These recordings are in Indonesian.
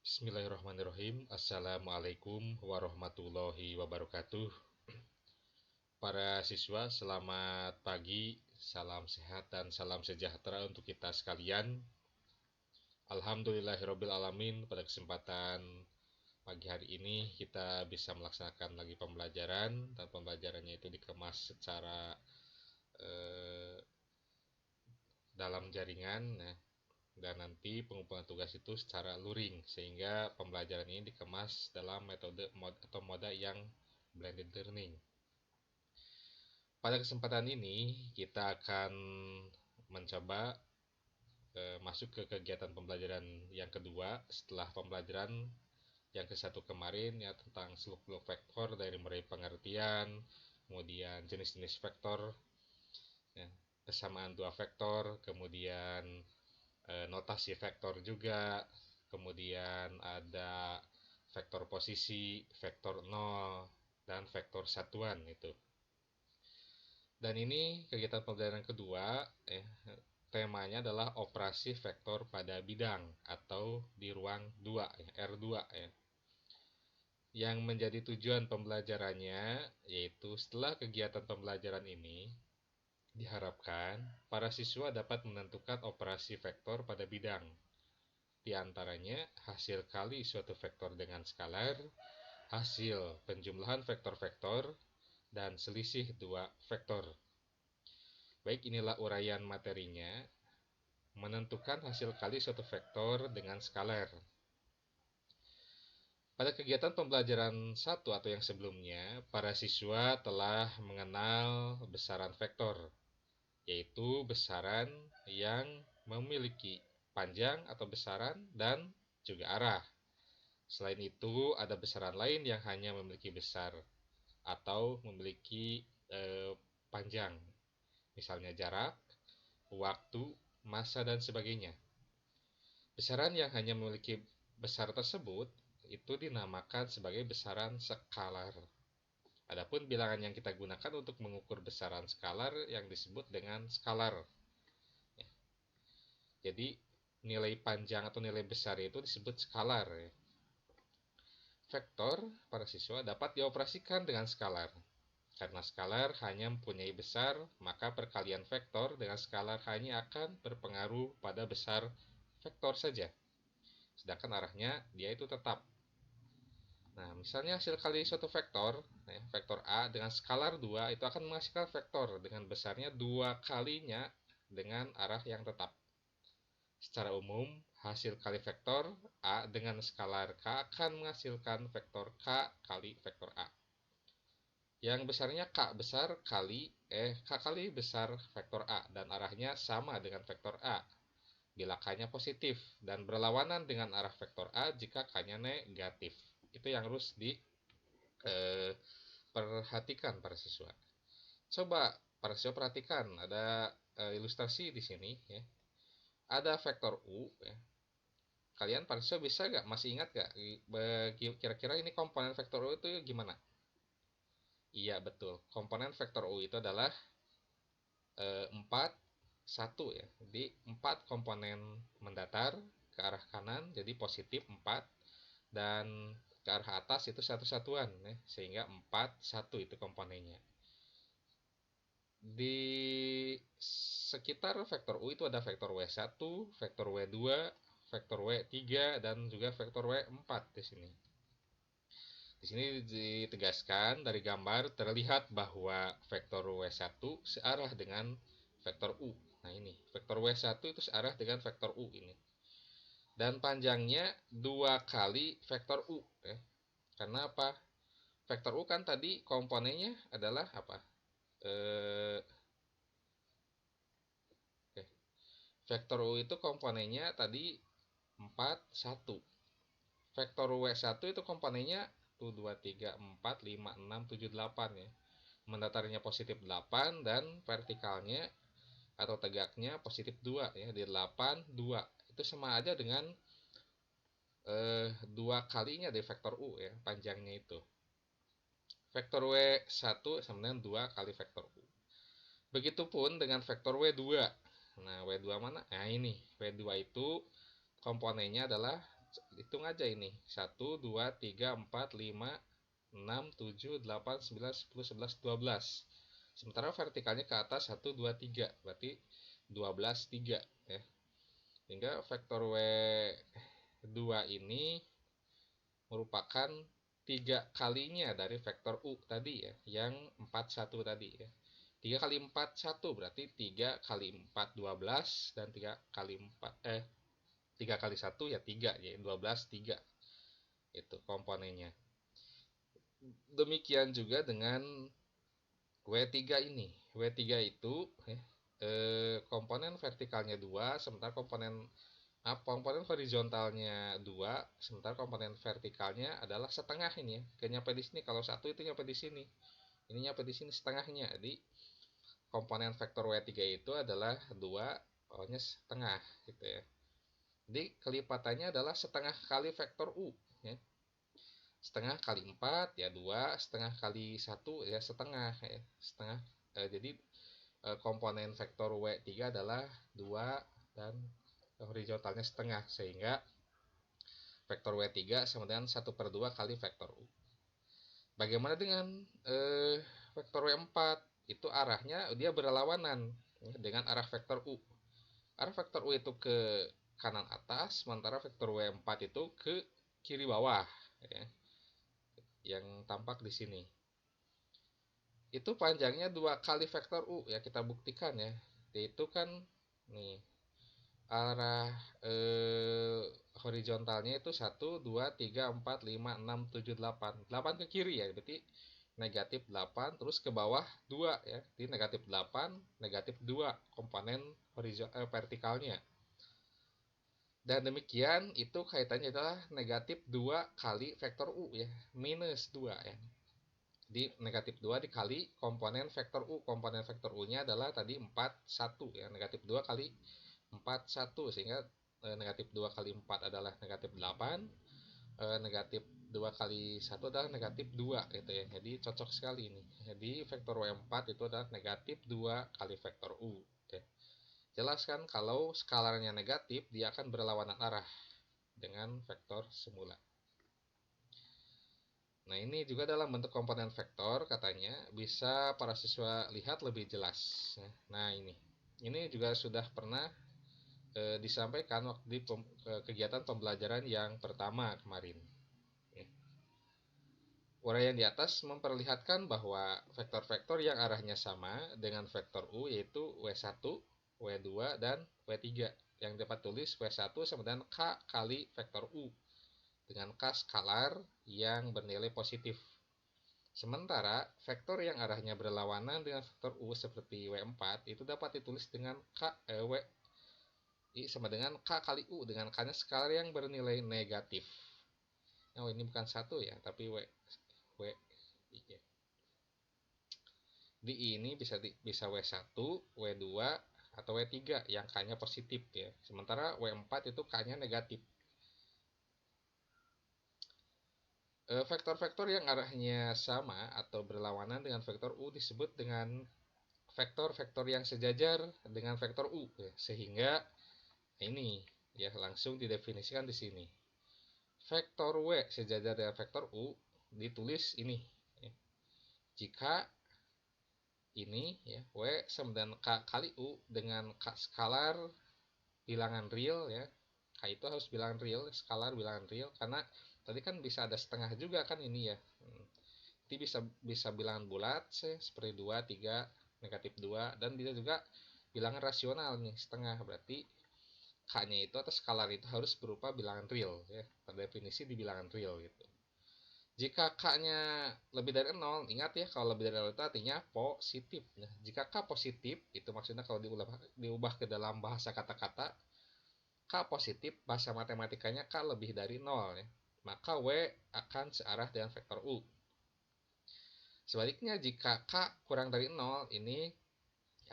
Bismillahirrahmanirrahim. Assalamualaikum warahmatullahi wabarakatuh. Para siswa, selamat pagi, salam sehat dan salam sejahtera untuk kita sekalian. Alhamdulillahirrabbilalamin, pada kesempatan pagi hari ini kita bisa melaksanakan lagi pembelajaran, dan pembelajarannya itu dikemas secara eh, dalam jaringan. Dan nanti pengumpulan tugas itu secara luring, sehingga pembelajaran ini dikemas dalam metode atau moda yang blended learning. Pada kesempatan ini kita akan mencoba masuk ke kegiatan pembelajaran yang kedua setelah pembelajaran yang ke-1 kemarin, ya, tentang seluk-beluk vektor dari mulai pengertian, kemudian jenis-jenis vektor, ya, kesamaan dua vektor, kemudian notasi vektor juga, kemudian ada vektor posisi, vektor nol, dan vektor satuan itu. Dan ini kegiatan pembelajaran kedua, temanya adalah operasi vektor pada bidang atau di ruang 2, R2 ya. Yang menjadi tujuan pembelajarannya yaitu setelah kegiatan pembelajaran ini diharapkan para siswa dapat menentukan operasi vektor pada bidang. Di antaranya hasil kali suatu vektor dengan skalar, hasil penjumlahan vektor-vektor, dan selisih dua vektor. Baik, inilah uraian materinya. Menentukan hasil kali suatu vektor dengan skalar. Pada kegiatan pembelajaran 1 atau yang sebelumnya, para siswa telah mengenal besaran vektor, yaitu besaran yang memiliki panjang atau besaran dan juga arah. Selain itu, ada besaran lain yang hanya memiliki besar atau memiliki panjang, misalnya jarak, waktu, massa, dan sebagainya. Besaran yang hanya memiliki besar tersebut itu dinamakan sebagai besaran skalar. Adapun bilangan yang kita gunakan untuk mengukur besaran skalar yang disebut dengan skalar. Jadi nilai panjang atau nilai besar itu disebut skalar. Vektor para siswa dapat dioperasikan dengan skalar. Karena skalar hanya mempunyai besar, maka perkalian vektor dengan skalar hanya akan berpengaruh pada besar vektor saja. Sedangkan arahnya dia itu tetap. Nah, misalnya hasil kali suatu vektor, vektor A dengan skalar 2 itu akan menghasilkan vektor dengan besarnya 2 kalinya dengan arah yang tetap. Secara umum, hasil kali vektor A dengan skalar K akan menghasilkan vektor K kali vektor A. Yang besarnya K besar kali K kali besar vektor A, dan arahnya sama dengan vektor A bila K-nya positif, dan berlawanan dengan arah vektor A jika K-nya negatif. Itu yang harus diperhatikan para siswa. Coba para siswa perhatikan, ada ilustrasi di sini ya. Ada vektor U ya. Kalian para siswa bisa nggak, masih ingat nggak kira-kira ini komponen vektor U itu gimana? Iya, betul. Komponen vektor U itu adalah 4, 1 ya. Jadi 4 komponen mendatar ke arah kanan, jadi positif 4, dan ke arah atas itu satu satuan ya. Sehingga 4, 1 itu komponennya. Di sekitar vektor U itu ada vektor W1, vektor W2, vektor W3, dan juga vektor W4 di sini. Di sini ditegaskan dari gambar terlihat bahwa vektor W1 searah dengan vektor U. Nah, ini vektor W1 itu searah dengan vektor U ini. Dan panjangnya 2 kali vektor U ya. Karena apa? Vektor U kan tadi komponennya adalah apa? Vektor U itu komponennya tadi 4, 1. Vektor W1 itu komponennya 1, 2, 3, 4, 5, 6, 7, 8 ya. Mendatarnya positif 8 dan vertikalnya atau tegaknya positif 2 ya. Di 8, 2. Itu sama aja dengan 2 kalinya dari vektor U ya, panjangnya itu. Vektor W1 sama dengan 2 kali vektor U. Begitupun dengan vektor W2. Nah, W2 mana? Nah, ini. W2 itu komponennya adalah Hitung aja ini. 1, 2, 3, 4, 5, 6, 7, 8, 9, 10, 11, 12. Sementara vertikalnya ke atas 1, 2, 3. Berarti 12, 3. Ya. Sehingga vektor W2 ini merupakan 3 kalinya dari vektor U tadi ya, yang 41 tadi ya. 3 kali 4 1 berarti 3 kali 4 12 dan 3 kali 4 3 kali 1 ya 3 ya 12 3 itu komponennya. Demikian juga dengan W3 ini. W3 itu komponen vertikalnya 2 sementara komponen horizontalnya 2 sementara komponen vertikalnya adalah setengah ini ya. Kayak nyampe di sini, kalau 1 itu nyampe di sini. Ini nyampe di sini setengahnya. Jadi komponen vektor W3 itu adalah 2 pokoknya setengah gitu ya. Jadi kelipatannya adalah setengah kali vektor U ya. Setengah kali 4 ya 2, setengah kali 1 ya setengah ya. Setengah jadi komponen vektor W3 adalah 2 dan horizontalnya setengah, sehingga vektor W3 sama dengan 1/2 kali vektor U. Bagaimana dengan vektor W4? Itu arahnya dia berlawanan dengan arah vektor U. Arah vektor U itu ke kanan atas, sementara vektor W4 itu ke kiri bawah ya. Yang tampak di sini. Itu panjangnya 2 kali vektor U ya, kita buktikan ya. Itu kan nih arah horizontalnya itu 1, 2, 3, 4, 5, 6, 7, 8. 8 ke kiri ya, berarti negatif 8, terus ke bawah 2 ya. Jadi negatif 8, negatif 2 komponen vertikalnya. Dan demikian itu kaitannya adalah negatif 2 kali vektor U ya, minus 2 ya. Jadi negatif 2 dikali komponen vektor U. Komponen vektor U-nya adalah tadi 4, 1 ya. Negatif 2 kali 4, 1. Sehingga negatif 2 kali 4 adalah negatif 8. Negatif 2 kali 1 adalah negatif 2 gitu ya. Jadi cocok sekali ini. Jadi vektor W4 itu adalah negatif 2 kali vektor U. Ya. Jelas kan kalau skalarnya negatif, dia akan berlawanan arah dengan vektor semula. Nah, ini juga dalam bentuk komponen vektor katanya bisa para siswa lihat lebih jelas. Nah, ini juga sudah pernah disampaikan waktu di kegiatan pembelajaran yang pertama kemarin. Uraian di atas memperlihatkan bahwa vektor-vektor yang arahnya sama dengan vektor U yaitu W1, W2, dan W3. Yang dapat tulis W1 sama dengan K kali vektor U dengan K skalar yang bernilai positif. Sementara vektor yang arahnya berlawanan dengan vektor U seperti W4 itu dapat ditulis dengan W sama dengan K kali U dengan K-nya skalar yang bernilai negatif. Oh, ini bukan 1 ya, tapi W. Di ini bisa W1, W2, atau W3 yang K-nya positif ya. Sementara W4 itu K-nya negatif. Vektor-vektor yang arahnya sama atau berlawanan dengan vektor U disebut dengan vektor-vektor yang sejajar dengan vektor U ya. Sehingga ini ya langsung didefinisikan di sini. Vektor W sejajar dengan vektor U ditulis ini ya. Jika ini ya W sama dengan K kali U dengan K skalar bilangan real ya. K itu harus bilangan real, skalar bilangan real, karena tadi kan bisa ada setengah juga kan ini ya. Jadi bisa bilangan bulat seperti 2, 3, negatif 2, dan bisa juga bilangan rasional nih setengah, berarti K-nya itu atau skalar itu harus berupa bilangan real ya. Terdefinisi di bilangan real gitu. Jika K-nya lebih dari 0, ingat ya kalau lebih dari 0 itu artinya positif. Nah, jika K positif, itu maksudnya kalau diubah ke dalam bahasa kata-kata, K positif, bahasa matematikanya K lebih dari 0 ya. Maka W akan searah dengan vektor U. Sebaliknya jika K kurang dari 0, ini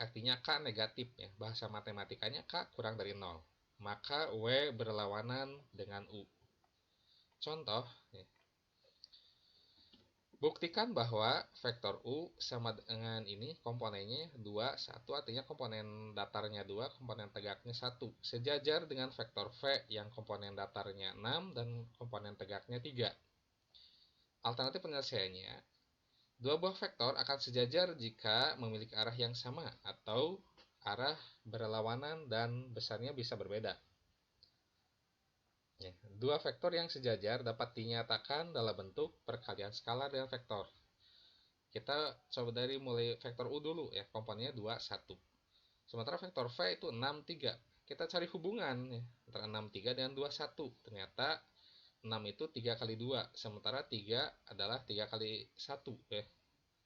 artinya K negatif ya. Bahasa matematikanya K kurang dari 0. Maka W berlawanan dengan U. Contoh ya. Buktikan bahwa vektor U sama dengan ini komponennya 2, 1, artinya komponen datarnya 2, komponen tegaknya 1. Sejajar dengan vektor V yang komponen datarnya 6 dan komponen tegaknya 3. Alternatif penyelesaiannya, dua buah vektor akan sejajar jika memiliki arah yang sama atau arah berlawanan dan besarnya bisa berbeda. Ya, dua vektor yang sejajar dapat dinyatakan dalam bentuk perkalian skalar dengan vektor. Kita coba dari mulai vektor U dulu ya, komponennya 2, 1. Sementara vektor V itu 6, 3. Kita cari hubungan ya, antara 6, 3 dengan 2, 1. Ternyata 6 itu 3 kali 2, sementara 3 adalah 3 kali 1 ya.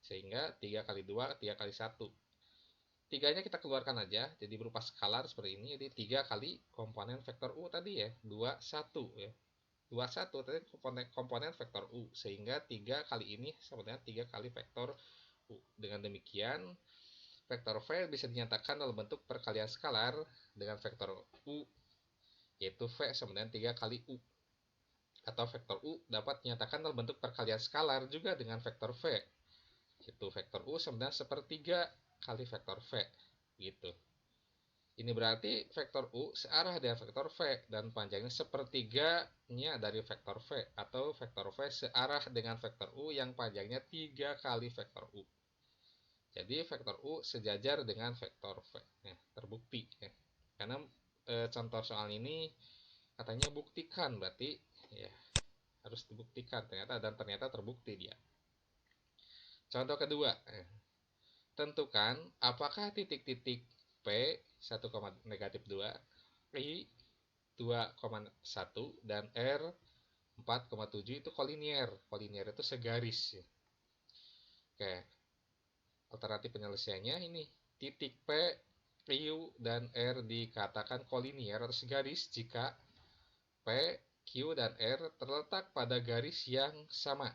Sehingga 3 kali 2, 3 kali 1. 3-nya kita keluarkan aja, jadi berupa skalar seperti ini. Jadi 3 kali komponen vektor U tadi ya, 2, 1 ya. 2, 1 tadi komponen vektor U. Sehingga 3 kali ini sama dengan 3 kali vektor U. Dengan demikian, vektor V bisa dinyatakan dalam bentuk perkalian skalar dengan vektor U, yaitu V sama dengan 3 kali U. Atau vektor U dapat dinyatakan dalam bentuk perkalian skalar juga dengan vektor V, yaitu vektor U sama dengan sepertiga kali vektor V. Gitu. Ini berarti vektor U searah dengan vektor V dan panjangnya sepertiganya dari vektor V, atau vektor V searah dengan vektor U yang panjangnya 3 kali vektor U. Jadi vektor U sejajar dengan vektor V. Ya, terbukti ya. Karena contoh soal ini katanya buktikan, berarti ya harus dibuktikan ternyata terbukti dia. Contoh kedua, tentukan apakah titik-titik P 1,-2, I 2,1 dan R 4,7 itu kolinier. Kolinier itu segaris. Oke. Alternatif penyelesaiannya ini. Titik P, Q, dan R dikatakan kolinier atau segaris jika P, Q, dan R terletak pada garis yang sama.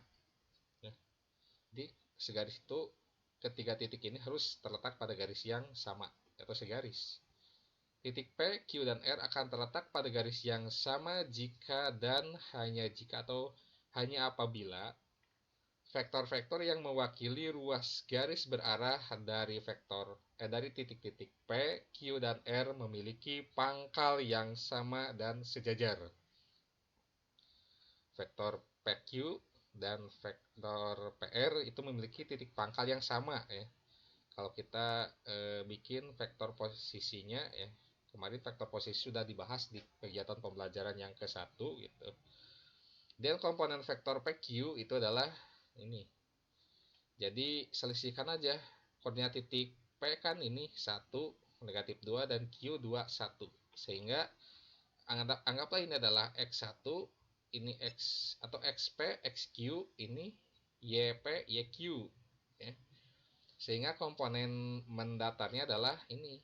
Jadi segaris itu ketiga titik ini harus terletak pada garis yang sama atau segaris. Titik P, Q, dan R akan terletak pada garis yang sama jika dan hanya jika atau hanya apabila vektor-vektor yang mewakili ruas garis berarah dari titik-titik P, Q, dan R memiliki pangkal yang sama dan sejajar. Vektor PQ dan vektor PR itu memiliki titik pangkal yang sama ya. Kalau kita bikin vektor posisinya ya, kemarin vektor posisi sudah dibahas di kegiatan pembelajaran yang ke-1 gitu. Dan komponen vektor PQ itu adalah ini. Jadi selisihkan aja koordinat titik P kan ini 1, negatif 2, dan Q 2, 1. Sehingga anggaplah ini adalah X1, ini X atau XP, XQ, ini YP, YQ ya. Sehingga komponen mendatarnya adalah ini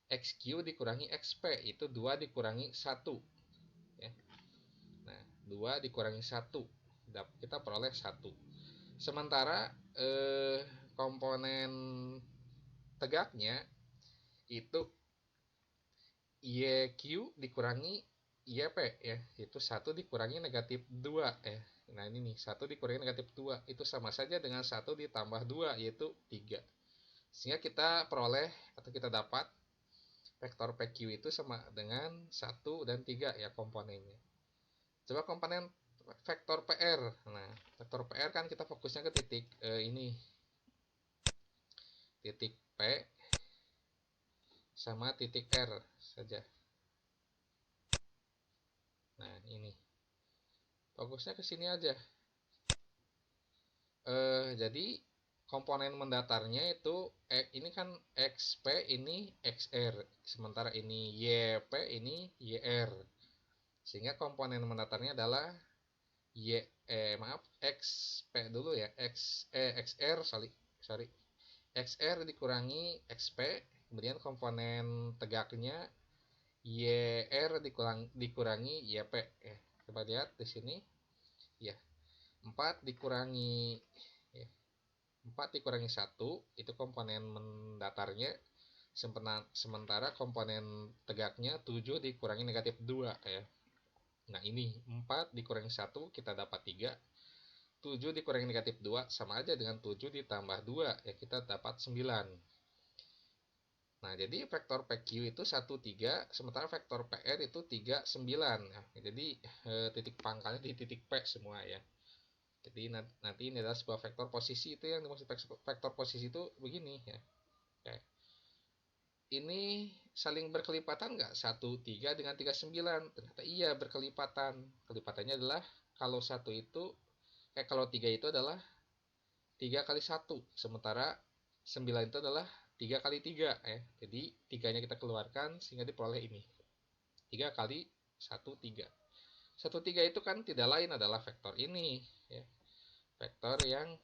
XQ dikurangi XP, itu 2 dikurangi 1 ya. Nah, 2 dikurangi 1 kita peroleh 1. Sementara komponen tegaknya itu YQ dikurangi YP ya, itu 1 dikurangi negatif 2 ya. Nah ini nih, 1 dikurangi negatif 2 itu sama saja dengan 1 ditambah 2, yaitu 3. Sehingga kita peroleh atau kita dapat vektor PQ itu sama dengan 1 dan 3 ya komponennya. Coba komponen vektor PR. Nah, vektor PR kan kita fokusnya ke titik ini. Titik P sama titik R saja. Nah, ini. Fokusnya ke sini aja. Jadi komponen mendatarnya itu ini kan XP, ini XR. Sementara ini YP, ini YR. Sehingga komponen mendatarnya adalah XP dulu ya. XR sorry. XR dikurangi XP, kemudian komponen tegaknya YR dikurangi YP ya. Coba lihat di sini ya. 4 dikurangi ya. 4 dikurangi 1 itu komponen mendatarnya, sementara komponen tegaknya 7 dikurangi negatif 2 ya. Nah ini 4 dikurangi 1 kita dapat 3, 7 dikurangi negatif 2 sama aja dengan 7 ditambah 2, ya kita dapat 9. Nah, jadi vektor PQ itu 1, 3, sementara vektor PR itu 3, 9. Nah, jadi titik pangkalnya di titik P semua ya. Jadi nanti ini adalah sebuah vektor posisi, itu yang dimaksud vektor posisi itu begini ya. Oke. Ini saling berkelipatan nggak? 1, 3 dengan 3, 9. Ternyata iya berkelipatan. Kelipatannya adalah kalau 1 itu, kalau 3 itu adalah 3 kali 1. Sementara 9 itu adalah 3 kali 3 ya. Jadi 3-nya kita keluarkan sehingga diperoleh ini. 3 kali 1, 3. 1, 3 itu kan tidak lain adalah vektor ini ya. Vektor yang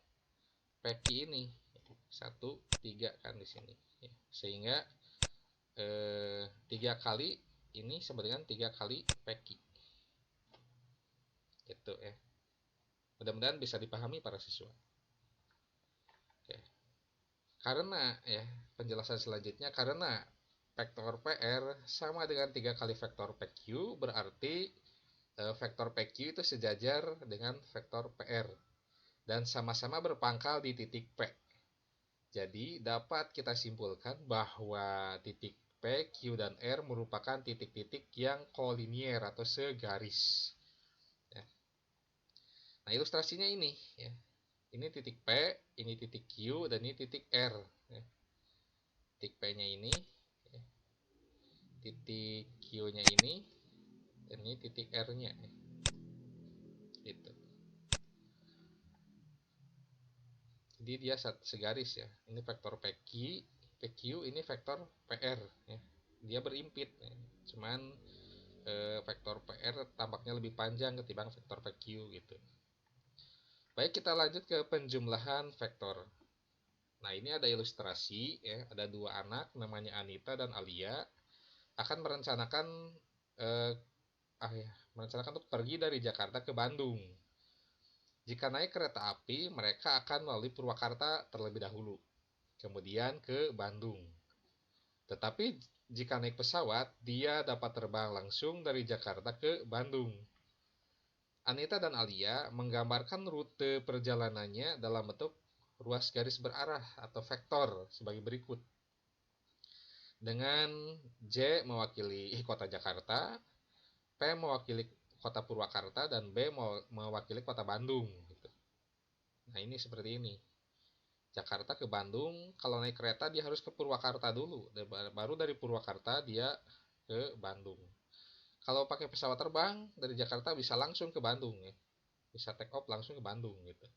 PQ ini. 1, 3 kan di sini ya. Sehingga 3 kali ini sama dengan 3 kali PQ. Gitu ya. Mudah-mudahan bisa dipahami para siswa. Oke. Karena ya, penjelasan selanjutnya, karena vektor PR sama dengan 3 kali vektor PQ, berarti vektor PQ itu sejajar dengan vektor PR dan sama-sama berpangkal di titik P. Jadi dapat kita simpulkan bahwa titik P, Q, dan R merupakan titik-titik yang kolinier atau segaris. Ya. Nah, ilustrasinya ini ya. Ini titik P, ini titik Q, dan ini titik R. Ya. Titik P-nya ini, ya. Titik Q-nya ini, dan ini titik R-nya. Ya. Gitu. Jadi dia segaris ya. Ini vektor PQ, ini vektor PR. Ya. Dia berimpit. Ya. Cuman vektor PR tampaknya lebih panjang ketimbang vektor PQ gitu. Baik, kita lanjut ke penjumlahan vektor. Nah, ini ada ilustrasi ya, ada dua anak namanya Anita dan Alia akan merencanakan untuk pergi dari Jakarta ke Bandung. Jika naik kereta api, mereka akan melalui Purwakarta terlebih dahulu, kemudian ke Bandung. Tetapi jika naik pesawat, dia dapat terbang langsung dari Jakarta ke Bandung. Anita dan Alia menggambarkan rute perjalanannya dalam bentuk ruas garis berarah atau vektor sebagai berikut. Dengan J mewakili kota Jakarta, P mewakili kota Purwakarta, dan B mewakili kota Bandung. Gitu. Nah, ini seperti ini. Jakarta ke Bandung, kalau naik kereta dia harus ke Purwakarta dulu, baru dari Purwakarta dia ke Bandung. Kalau pakai pesawat terbang dari Jakarta bisa langsung ke Bandung ya. Bisa take off langsung ke Bandung gitu.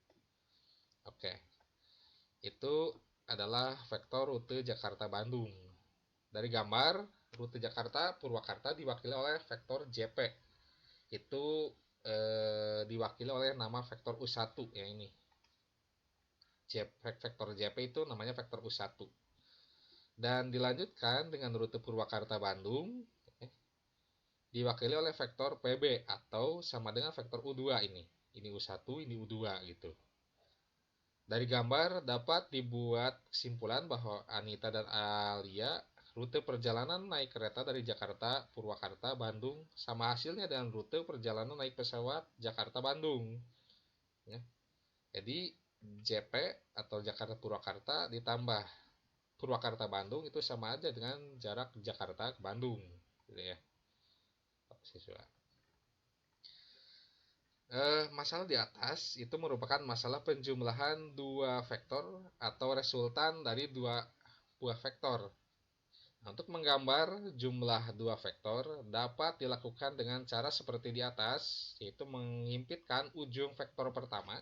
Oke. Itu adalah vektor rute Jakarta-Bandung. Dari gambar, rute Jakarta Purwakarta diwakili oleh vektor JP. Itu diwakili oleh nama vektor U1 ya ini. Vektor JP itu namanya vektor U1. Dan dilanjutkan dengan rute Purwakarta-Bandung diwakili oleh vektor PB atau sama dengan vektor U2 ini. Ini U1, ini U2 gitu. Dari gambar dapat dibuat kesimpulan bahwa Anita dan Alia rute perjalanan naik kereta dari Jakarta, Purwakarta, Bandung sama hasilnya dengan rute perjalanan naik pesawat Jakarta-Bandung. Ya. Jadi JP atau Jakarta Purwakarta ditambah Purwakarta Bandung itu sama aja dengan jarak Jakarta ke Bandung, gitu ya. Siswa. Masalah di atas itu merupakan masalah penjumlahan dua vektor atau resultan dari dua buah vektor. Nah, untuk menggambar jumlah dua vektor dapat dilakukan dengan cara seperti di atas, yaitu mengimpitkan ujung vektor pertama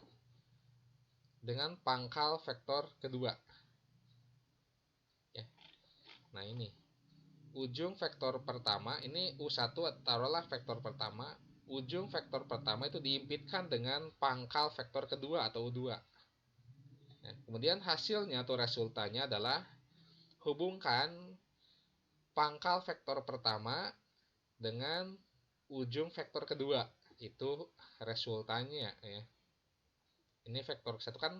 dengan pangkal vektor kedua. Ya. Nah, ini ujung vektor pertama, ini U1 taruhlah vektor pertama, ujung vektor pertama itu diimpitkan dengan pangkal vektor kedua atau U2. Nah, kemudian hasilnya atau resultannya adalah hubungkan pangkal vektor pertama dengan ujung vektor kedua. Itu resultannya ya. Ini vektor satu kan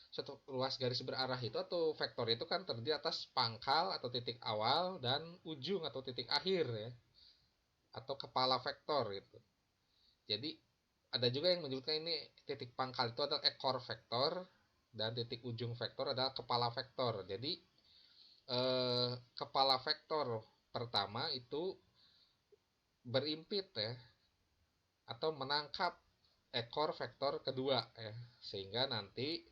satu ruas garis berarah itu atau vektor itu kan terdiri atas pangkal atau titik awal dan ujung atau titik akhir ya, atau kepala vektor gitu. Jadi ada juga yang menyebutkan ini titik pangkal itu adalah ekor vektor dan titik ujung vektor adalah kepala vektor. Jadi kepala vektor pertama itu berimpit ya atau menangkap ekor vektor kedua ya, sehingga nanti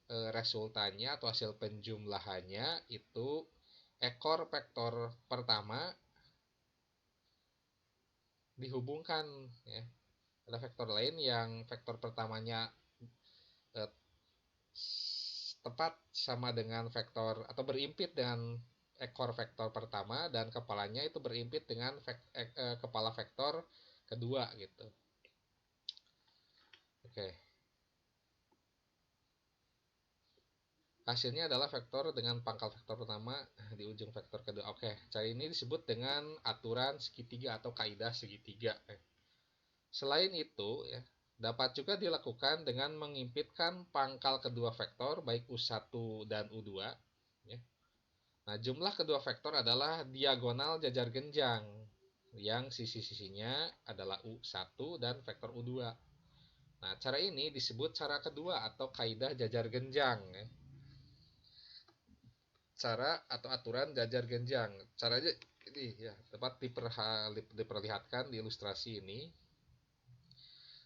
resultannya atau hasil penjumlahannya itu ekor vektor pertama dihubungkan ya. Ada vektor lain yang vektor pertamanya eh, tepat sama dengan vektor atau berimpit dengan ekor vektor pertama dan kepalanya itu berimpit dengan kepala vektor kedua gitu. Oke. Hasilnya adalah vektor dengan pangkal vektor pertama di ujung vektor kedua. Oke, cara ini disebut dengan aturan segitiga atau kaidah segitiga. Selain itu, ya, dapat juga dilakukan dengan mengimpitkan pangkal kedua vektor baik U1 dan U2. Ya. Nah, jumlah kedua vektor adalah diagonal jajar genjang yang sisi-sisinya adalah U1 dan vektor U2. Nah, cara ini disebut cara kedua atau kaidah jajar genjang. Ya. Cara atau aturan jajar genjang. Caranya ini ya, dapat diperlihatkan di ilustrasi ini.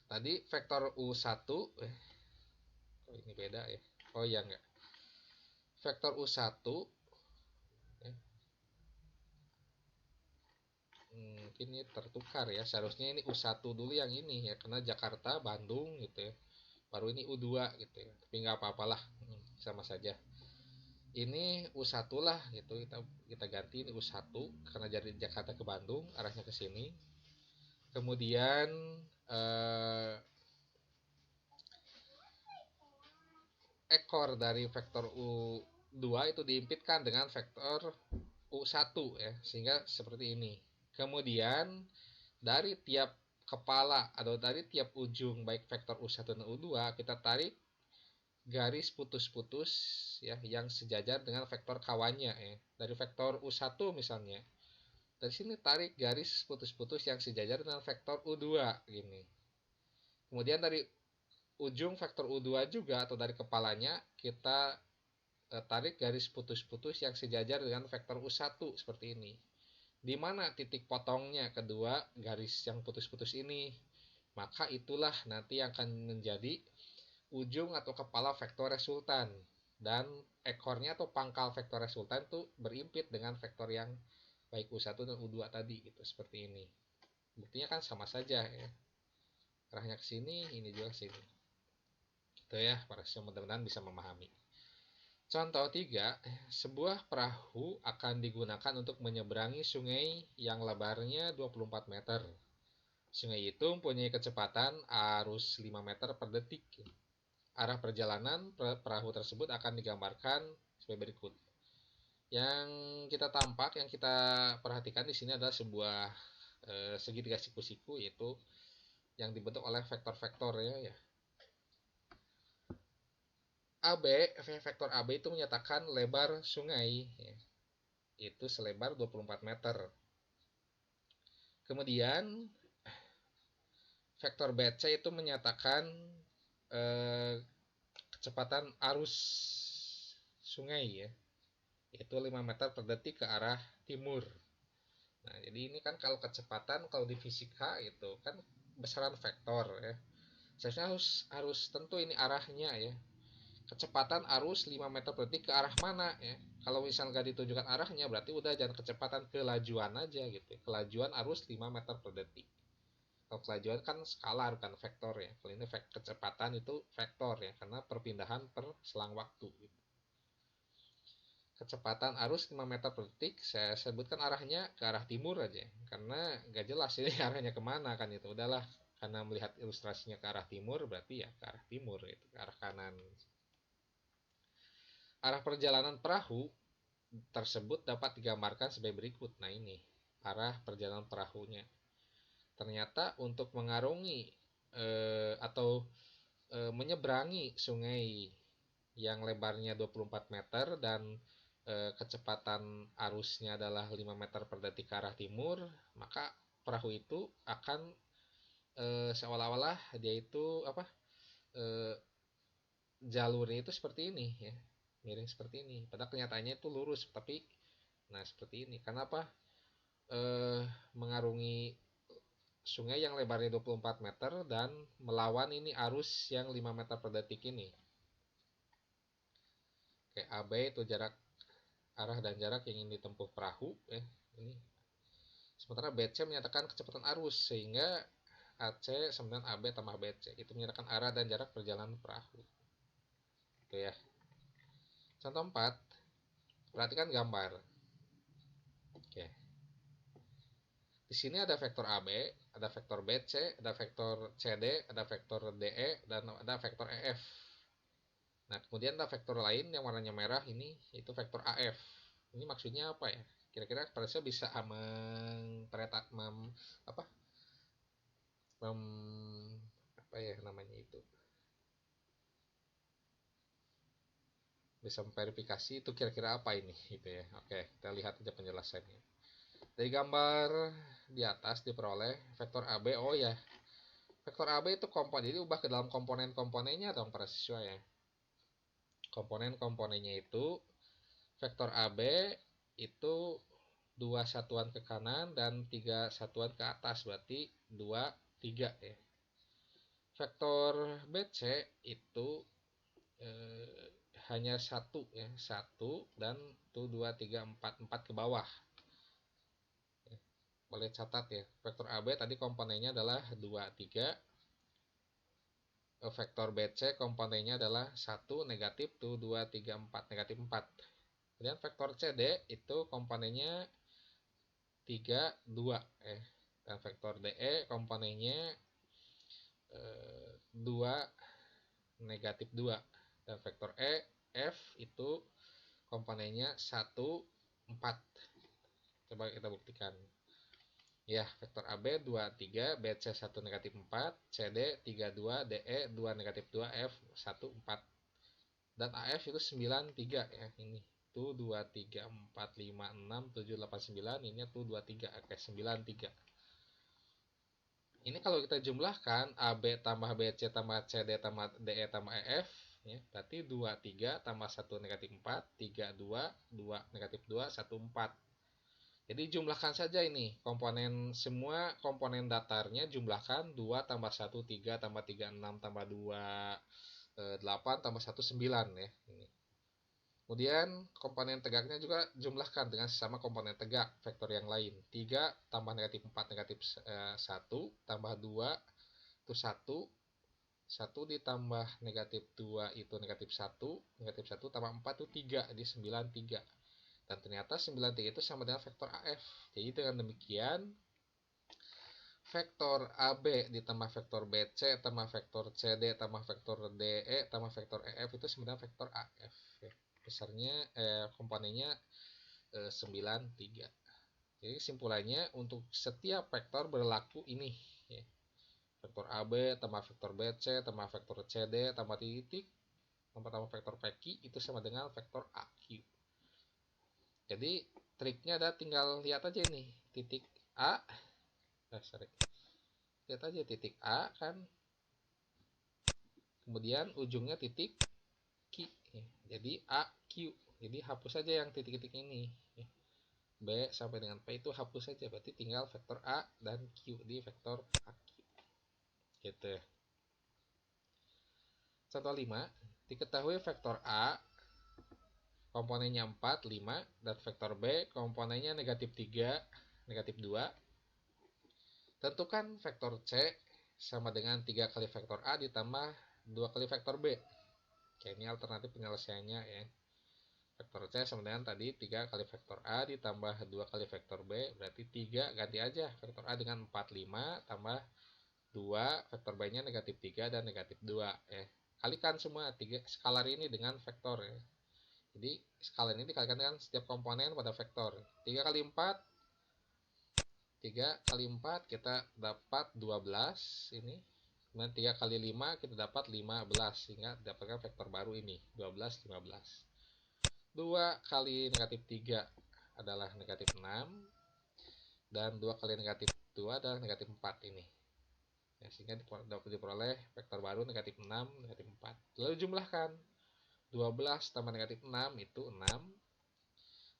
Tadi vektor U1 oh ini beda ya. Oh iya enggak. Vektor U1 ya, mungkin ini tertukar ya. Seharusnya ini U1 dulu yang ini ya, karena Jakarta, Bandung gitu ya. Baru ini U2 gitu ya. Tapi nggak apa-apalah, sama saja. Ini U1 lah gitu, kita ganti ini U1 karena dari Jakarta ke Bandung arahnya ke sini. Kemudian ekor dari vektor U2 itu diimpitkan dengan vektor U1 ya, sehingga seperti ini. Kemudian dari tiap kepala atau dari tiap ujung baik vektor U1 dan U2 kita tarik garis putus-putus ya yang sejajar dengan vektor kawannya ya. Dari vektor U1 misalnya. Dari sini tarik garis putus-putus yang sejajar dengan vektor U2 gini. Kemudian dari ujung vektor U2 juga atau dari kepalanya kita tarik garis putus-putus yang sejajar dengan vektor U1 seperti ini. Di mana titik potongnya kedua garis yang putus-putus ini? Maka itulah nanti yang akan menjadi ujung atau kepala vektor resultan. Dan ekornya atau pangkal vektor resultan itu berimpit dengan vektor yang baik U1 dan U2 tadi gitu, seperti ini. Buktinya kan sama saja ya. Arahnya ke sini, ini juga ke sini. Gitu ya, para siswa mudah-mudahan bisa memahami. Contoh 3, sebuah perahu akan digunakan untuk menyeberangi sungai yang lebarnya 24 meter. Sungai itu mempunyai kecepatan arus 5 meter per detik. Arah perjalanan perahu tersebut akan digambarkan sebagai berikut. Yang kita perhatikan di sini adalah sebuah segitiga siku-siku, yaitu yang dibentuk oleh vektor-vektor ya. AB, vektor AB itu menyatakan lebar sungai ya, itu selebar 24 meter. Kemudian vektor BC itu menyatakan kecepatan arus sungai ya, yaitu 5 meter per detik ke arah timur. Nah, jadi ini kan kalau kecepatan kalau di fisika itu kan besaran vektor ya. Seharusnya harus tentu ini arahnya ya. Kecepatan arus 5 meter per detik ke arah mana ya. Kalau misalnya nggak ditunjukkan arahnya berarti udah jangan kecepatan, kelajuan aja gitu. Kelajuan arus 5 meter per detik. Kalau kelajuan kan skalar kan vektor ya. Kalau ini kecepatan itu vektor ya, karena perpindahan per selang waktu gitu. Kecepatan arus 5 meter per detik, saya sebutkan arahnya ke arah timur aja karena nggak jelas ini arahnya kemana kan itu. Udahlah, karena melihat ilustrasinya ke arah timur berarti ya ke arah timur itu, ke arah kanan. Arah perjalanan perahu tersebut dapat digambarkan sebagai berikut. Nah, ini arah perjalanan perahunya. Ternyata untuk mengarungi atau menyeberangi sungai yang lebarnya 24 meter dan kecepatan arusnya adalah 5 meter per detik ke arah timur, maka perahu itu akan seolah-olah dia itu apa, eh, jalurnya itu seperti ini ya, miring seperti ini, padahal kenyataannya itu lurus, tapi nah seperti ini. Kenapa mengarungi sungai yang lebarnya 24 meter dan melawan ini arus yang 5 meter per detik ini. Kayak AB itu jarak, arah dan jarak yang ingin ditempuh perahu ini. Sementara BC menyatakan kecepatan arus, sehingga AC sama dengan AB tambah BC itu menyatakan arah dan jarak perjalanan perahu. Itu ya. Contoh 4, perhatikan gambar. Oke. Di sini ada vektor AB, ada vektor BC, ada vektor CD, ada vektor DE, dan ada vektor EF. Nah, kemudian ada vektor lain yang warnanya merah ini, itu vektor AF. Ini maksudnya apa ya? Kira-kira Parisa bisa apa? Mem, apa ya namanya itu? Bisa memverifikasi itu kira-kira apa ini gitu ya. Oke, kita lihat aja penjelasannya. Dari gambar di atas diperoleh vektor AB. Oh ya, vektor AB itu komponen, jadi ubah ke dalam komponen-komponennya dong para siswa ya. Komponen-komponennya itu vektor AB itu 2 satuan ke kanan dan 3 satuan ke atas, berarti 2, 3 ya. Vektor BC itu hanya satu ya, 1 dan tuh 2, 3, 4, 4 ke bawah. Boleh catat ya, vektor AB tadi komponennya adalah 2, 3. Vektor BC komponennya adalah 1 negatif tuh 2, 3, 4 negatif 4. Kemudian vektor CD itu komponennya 3, 2 dan vektor DE komponennya 2 negatif 2 dan vektor F itu komponennya 1, 4. Coba kita buktikan. Ya, vektor AB 2, 3, BC 1 negatif 4, CD 3, 2, DE 2 negatif 2, F 1, 4. Dan AF itu 9, 3 ya. Ini tuh 2, 3, 4, 5, 6, 7, 8, 9. Ini tuh 2, 3. Oke, 9, 3. Ini kalau kita jumlahkan AB tambah BC tambah CD tambah DE tambah EF ya, berarti 2, 3 tambah 1 negatif 4, 3, 2, 2 negatif 2, 1, 4. Jadi jumlahkan saja ini komponen, semua komponen datarnya jumlahkan 2 tambah 1 3 tambah 3 6 tambah 2 8 tambah 1 9 ya. Ini. Kemudian komponen tegaknya juga jumlahkan dengan sesama komponen tegak vektor yang lain. 3 tambah negatif 4 negatif 1 tambah 2 itu 1, 1 ditambah negatif 2 itu negatif 1, negatif 1 tambah 4 itu 3, jadi 9, 3. Dan ternyata 93 itu sama dengan vektor AF. Jadi dengan demikian vektor AB ditambah vektor BC tambah vektor CD tambah vektor DE tambah vektor EF itu sama dengan vektor AF. Besarnya komponennya 9, 3. Jadi kesimpulannya untuk setiap vektor berlaku ini ya. Vektor AB tambah vektor BC tambah vektor CD tambah titik tambah vektor PQ itu sama dengan vektor AQ. Jadi triknya ada tinggal lihat aja nih titik A, lihat aja titik A kan, kemudian ujungnya titik Q, jadi A Q, jadi hapus saja yang titik-titik ini, B sampai dengan P itu hapus saja, berarti tinggal vektor A dan Q di vektor AQ, gitu ya. Contoh 5, diketahui vektor A komponennya 4, 5 dan vektor B komponennya negatif 3, negatif 2. Tentukan vektor C sama dengan 3 kali vektor A ditambah 2 kali vektor B. Oke, ini alternatif penyelesaiannya ya. Vektor C sama dengan tadi 3 kali vektor A ditambah 2 kali vektor B, berarti 3 ganti aja vektor A dengan 4, 5 tambah 2 vektor B nya negatif 3 dan negatif 2 ya. Kalikan semua 3 skalar ini dengan vektor ya. Jadi skalar ini dikalikan dengan setiap komponen pada vektor. 3 kali 4, 3 kali 4 kita dapat 12 ini. Kemudian 3 kali 5 kita dapat 15 sehingga dapatkan vektor baru ini 12, 15. 2 kali negatif 3 adalah negatif 6 dan 2 kali negatif 2 adalah negatif 4 ini. ya, sehingga dapat diperoleh vektor baru negatif 6, negatif 4. Lalu jumlahkan 12 tambah negatif 6 itu 6,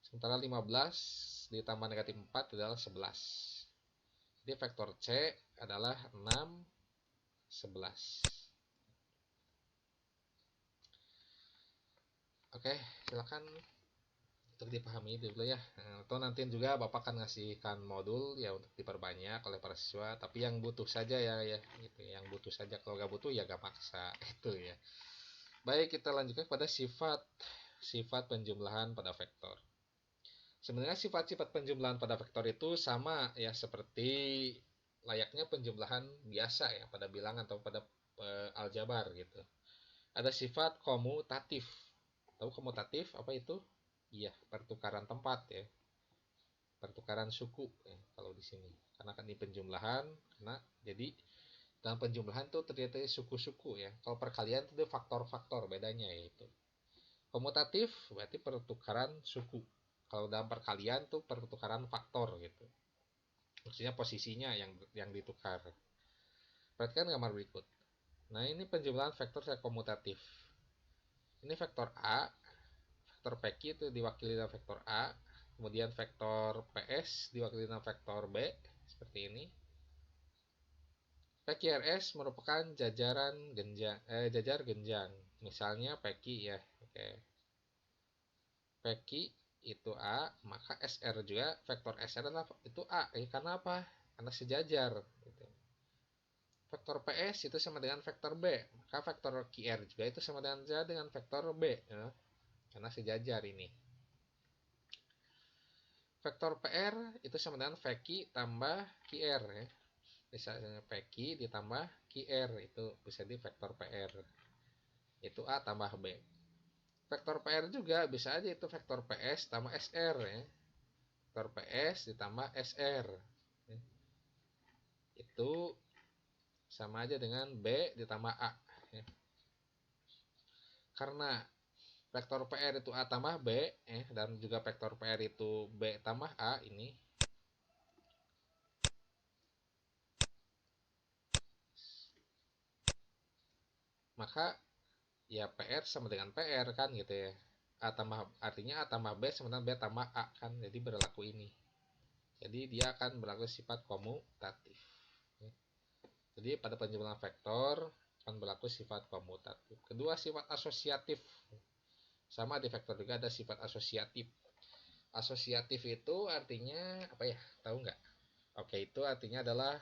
sementara 15 ditambah negatif 4 adalah 11. Jadi vektor C adalah 6, 11. Oke, silakan untuk dipahami dulu ya. Atau nanti juga Bapak akan ngasihkan modul ya untuk diperbanyak oleh para siswa, tapi yang butuh saja ya gitu. Yang butuh saja, kalau nggak butuh ya gak maksa itu ya. Baik, kita lanjutkan pada sifat penjumlahan pada vektor. Sebenarnya sifat-sifat penjumlahan pada vektor itu sama ya seperti layaknya penjumlahan biasa ya pada bilangan atau pada aljabar gitu. Ada sifat komutatif. Tahu komutatif apa itu? Iya, pertukaran tempat ya. Pertukaran suku ya, kalau di sini. Karena kan di penjumlahan, karena jadi dalam penjumlahan itu ternyata suku-suku ya. Kalau perkalian itu faktor-faktor bedanya yaitu. Komutatif berarti pertukaran suku. Kalau dalam perkalian tuh pertukaran faktor gitu. Maksudnya posisinya yang ditukar. Perhatikan gambar berikut. Nah, ini penjumlahan vektor secara komutatif. Ini vektor A, vektor PQ itu diwakili dengan vektor A, kemudian vektor PS diwakili dengan vektor B, seperti ini. PQRS merupakan jajar genjang. Misalnya PQ ya. Oke. PQ itu A, maka SR juga vektor SR adalah itu A. Karena apa? Karena sejajar. Gitu. Vektor PS itu sama dengan vektor B, maka vektor QR juga itu sama dengan vektor B. Ya. Karena sejajar ini. Vektor PR itu sama dengan VQ tambah QR ya. Misalnya VQ ditambah QR itu bisa di vektor PR. Itu A tambah B. Vektor PR juga bisa aja itu vektor PS tambah SR ya. Vektor PS ditambah SR. Ya. Itu sama aja dengan B ditambah A ya. Karena vektor PR itu A tambah B dan juga vektor PR itu B tambah A ini, maka ya PR sama dengan PR kan gitu ya. Artinya A tambah B sama dengan B tambah A kan, jadi berlaku ini. Jadi dia akan berlaku sifat komutatif. Jadi pada penjumlahan vektor akan berlaku sifat komutatif. Kedua, sifat asosiatif. Sama di vektor juga ada sifat asosiatif. Asosiatif itu artinya apa ya? Tahu nggak? Oke, itu artinya adalah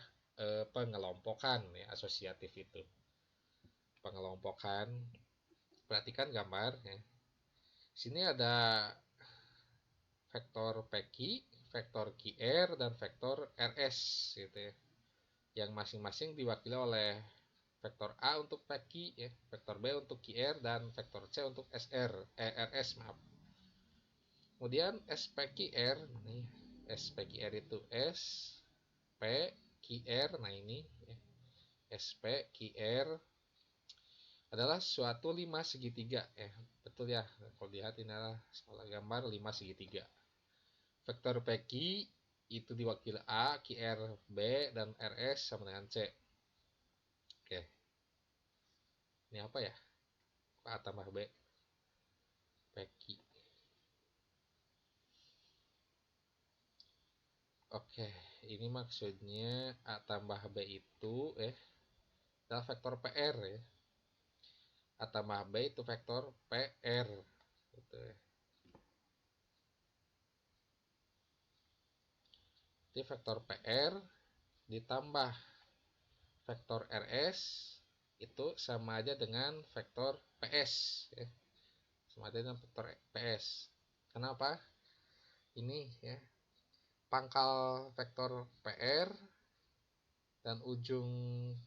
pengelompokan ya, asosiatif itu. Pengelompokan. Perhatikan gambar ya. Sini ada vektor PQ, vektor QR, dan vektor RS gitu ya. Yang masing-masing diwakili oleh vektor A untuk PQ ya, vektor B untuk QR, dan vektor C untuk RS maaf. Kemudian SPQR, nih SPQR itu S P QR, nah ini ya, SPQR adalah suatu 5 segitiga ya. Betul ya, kalau lihat ini adalah skala gambar 5 segitiga. Vektor PQ itu diwakili A, QR, B, dan RS sama dengan C. Oke. Ini apa ya? A tambah B. PQ. Oke, ini maksudnya A tambah B itu adalah vektor PR ya. A tambah B itu vektor PR gitu ya. Jadi vektor PR ditambah vektor RS itu sama aja dengan vektor PS ya. Sama aja dengan vektor PS. Kenapa? Ini ya. Pangkal vektor PR dan ujung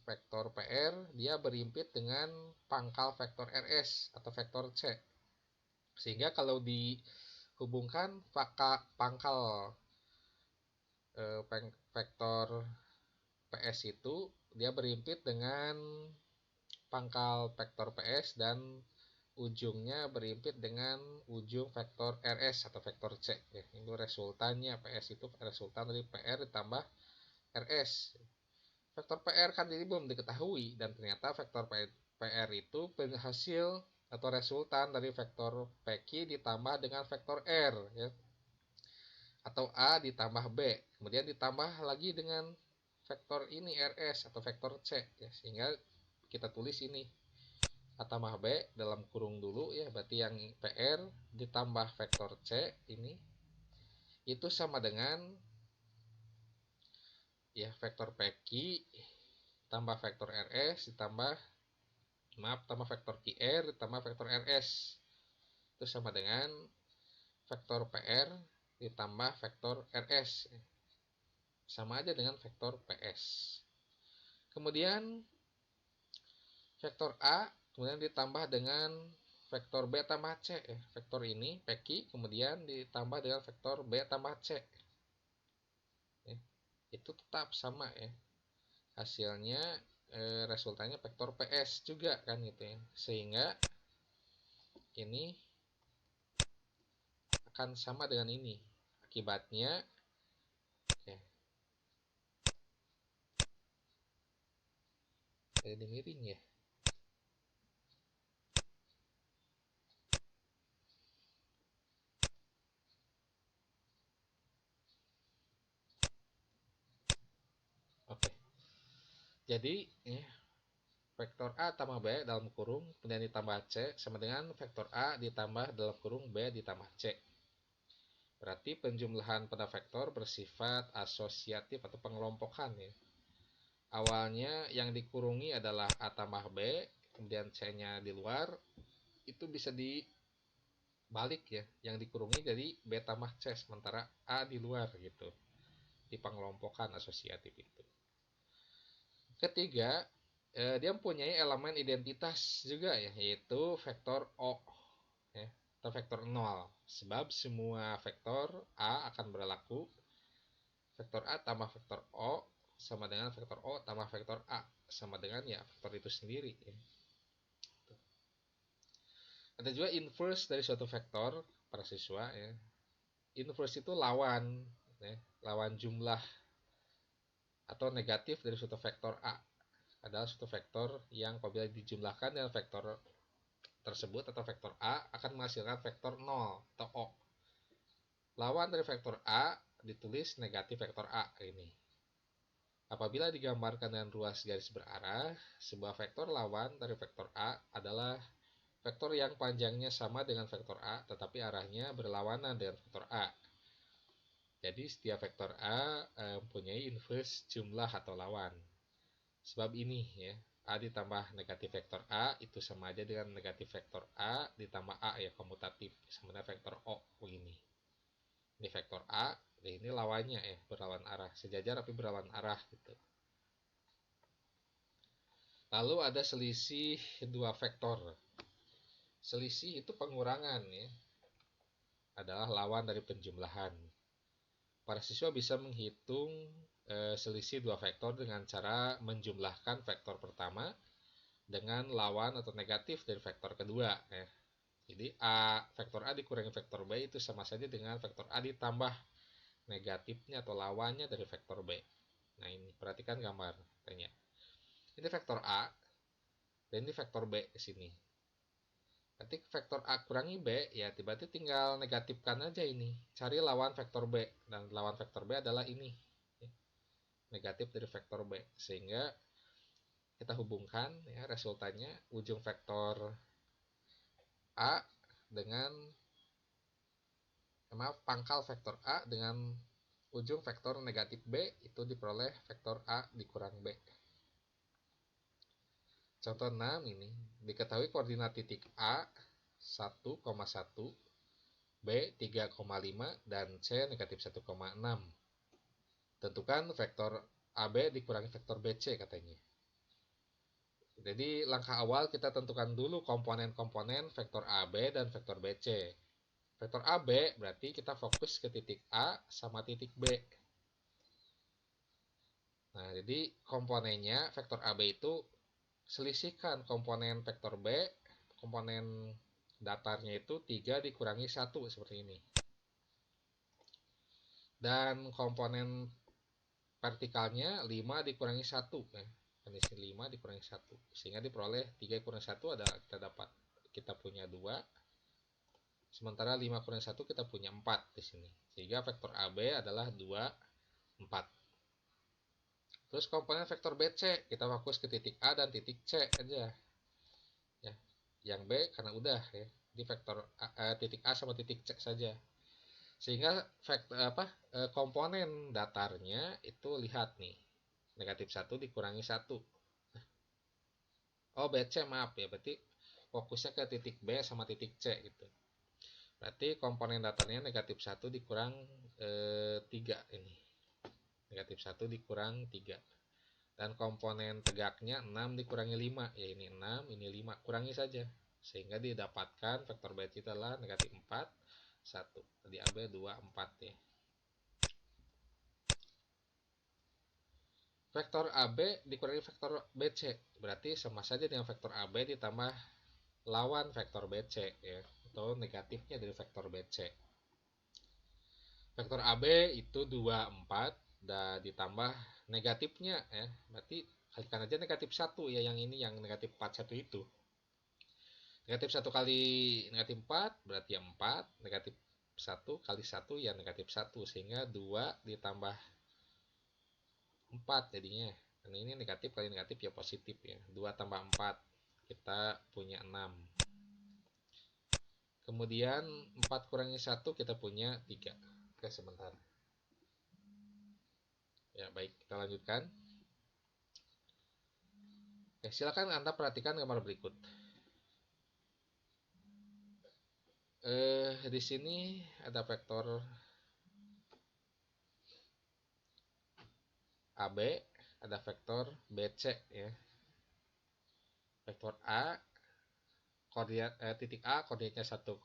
vektor PR dia berimpit dengan pangkal vektor RS atau vektor C. Sehingga kalau dihubungkan pangkal vektor PS itu dia berimpit dengan pangkal vektor PS dan ujungnya berimpit dengan ujung vektor RS atau vektor C ya. Itu resultannya PS itu resultan dari PR ditambah RS. vektor PR kan ini belum diketahui, dan ternyata vektor PR itu hasil atau resultan dari vektor PQ ditambah dengan vektor R, ya, atau A ditambah B, kemudian ditambah lagi dengan vektor ini RS atau vektor C, ya, sehingga kita tulis ini A tambah B dalam kurung dulu, ya, berarti yang PR ditambah vektor C ini itu sama dengan, ya, vektor PQ tambah vektor RS tambah vektor QR ditambah vektor RS itu sama dengan vektor PR ditambah vektor RS, sama aja dengan vektor PS. Kemudian vektor A kemudian ditambah dengan vektor B tambah C, vektor ini PQ kemudian ditambah dengan vektor B tambah C, itu tetap sama, ya, hasilnya resultannya vektor PS juga kan gitu, ya, sehingga ini akan sama dengan ini. Akibatnya, oke, jadi miring, ya. Oke, jadi, ya, vektor A tambah B dalam kurung kemudian ditambah C sama dengan vektor A ditambah dalam kurung B ditambah C. Berarti penjumlahan pada vektor bersifat asosiatif atau pengelompokan, ya. Awalnya yang dikurungi adalah A tambah B, kemudian C-nya di luar, itu bisa dibalik, ya, yang dikurungi jadi B tambah C sementara A di luar gitu. Di pengelompokan asosiatif itu. Ketiga, dia mempunyai elemen identitas juga, ya, yaitu vektor O, ya, atau vektor 0. Sebab semua vektor A akan berlaku vektor A tambah vektor O sama dengan vektor O tambah vektor A sama dengan, ya, vektor itu sendiri, ya. Ada juga inverse dari suatu vektor para siswa, ya. Inverse itu lawan, ya, lawan jumlah atau negatif dari suatu vektor A adalah suatu vektor yang apabila dijumlahkan dengan vektor tersebut atau vektor A akan menghasilkan vektor 0 atau O. Lawan dari vektor A ditulis negatif vektor A ini. Apabila digambarkan dengan ruas garis berarah, sebuah vektor lawan dari vektor A adalah vektor yang panjangnya sama dengan vektor A tetapi arahnya berlawanan dengan vektor A. Jadi setiap vektor A mempunyai inverse jumlah atau lawan. Sebab ini, ya, A ditambah negatif vektor A itu sama aja dengan negatif vektor A ditambah A, ya, komutatif sama dengan vektor O begini. Ini vektor A, ini lawannya, ya, berlawan arah, sejajar tapi berlawan arah gitu. Lalu ada selisih dua vektor. Selisih itu pengurangan, ya, adalah lawan dari penjumlahan. Para siswa bisa menghitung selisih dua vektor dengan cara menjumlahkan vektor pertama dengan lawan atau negatif dari vektor kedua, ya. Jadi vektor A dikurangi vektor B itu sama saja dengan vektor A ditambah negatifnya atau lawannya dari vektor B. Nah, ini perhatikan gambar katanya. Ini vektor A dan ini vektor B di sini. Nanti vektor A kurangi B, ya, tiba-tiba tinggal negatifkan aja ini. Cari lawan vektor B, dan lawan vektor B adalah ini, negatif dari vektor B, sehingga kita hubungkan, ya, resultannya ujung vektor A dengan pangkal vektor A dengan ujung vektor negatif B itu diperoleh vektor A dikurang B. Contoh 6 ini, diketahui koordinat titik A 1,1, B 3,5 dan C negatif 1,6. Tentukan vektor AB dikurangi vektor BC katanya. Jadi langkah awal kita tentukan dulu komponen-komponen vektor AB dan vektor BC. Vektor AB berarti kita fokus ke titik A sama titik B. Nah, jadi komponennya vektor AB itu selisihkan komponen vektor B, komponen datarnya itu 3 dikurangi 1 seperti ini. Dan komponen vertikalnya 5 dikurangi 1 ya. Ini 5 dikurangi 1 sehingga diperoleh 3 kurangi 1 adalah kita punya 2, sementara 5 kurangi 1 kita punya 4 di sini. Sehingga vektor AB adalah 2, 4. Terus komponen vektor BC kita fokus ke titik A dan titik C aja. Ya. Yang B karena udah ya. Di vektor titik A sama titik C saja. Sehingga komponen datarnya itu lihat nih. Negatif 1 dikurangi 1. Oh, BC maaf ya. Berarti fokusnya ke titik B sama titik C gitu. Berarti komponen datarnya negatif 1 dikurang 3 ini. Negatif 1 dikurang 3. Dan komponen tegaknya 6 dikurangi 5. Ya ini 6, ini 5. Kurangi saja. Sehingga didapatkan vektor BC adalah negatif 4, 1. Tadi AB 2, 4 ya. Vektor AB dikurangi vektor BC. Berarti sama saja dengan vektor AB ditambah lawan vektor BC ya. Atau negatifnya dari vektor BC. Vektor AB itu 2, 4 dan ditambah negatifnya ya. Berarti kalikan aja negatif 1 ya, yang ini yang negatif 41 itu. Negatif 1 kali negatif 4 berarti 4, negatif 1 kali 1 ya negatif 1, sehingga 2 ditambah 4 jadinya. Dan ini negatif kali negatif ya positif ya. 2 tambah 4 kita punya 6. Kemudian 4 kurangi 1 kita punya 3. Oke, sebentar. Ya, baik, kita lanjutkan. Oke, silakan Anda perhatikan gambar berikut. Di sini ada vektor AB, ada vektor BC ya. Vektor A titik A koordinatnya 1,1,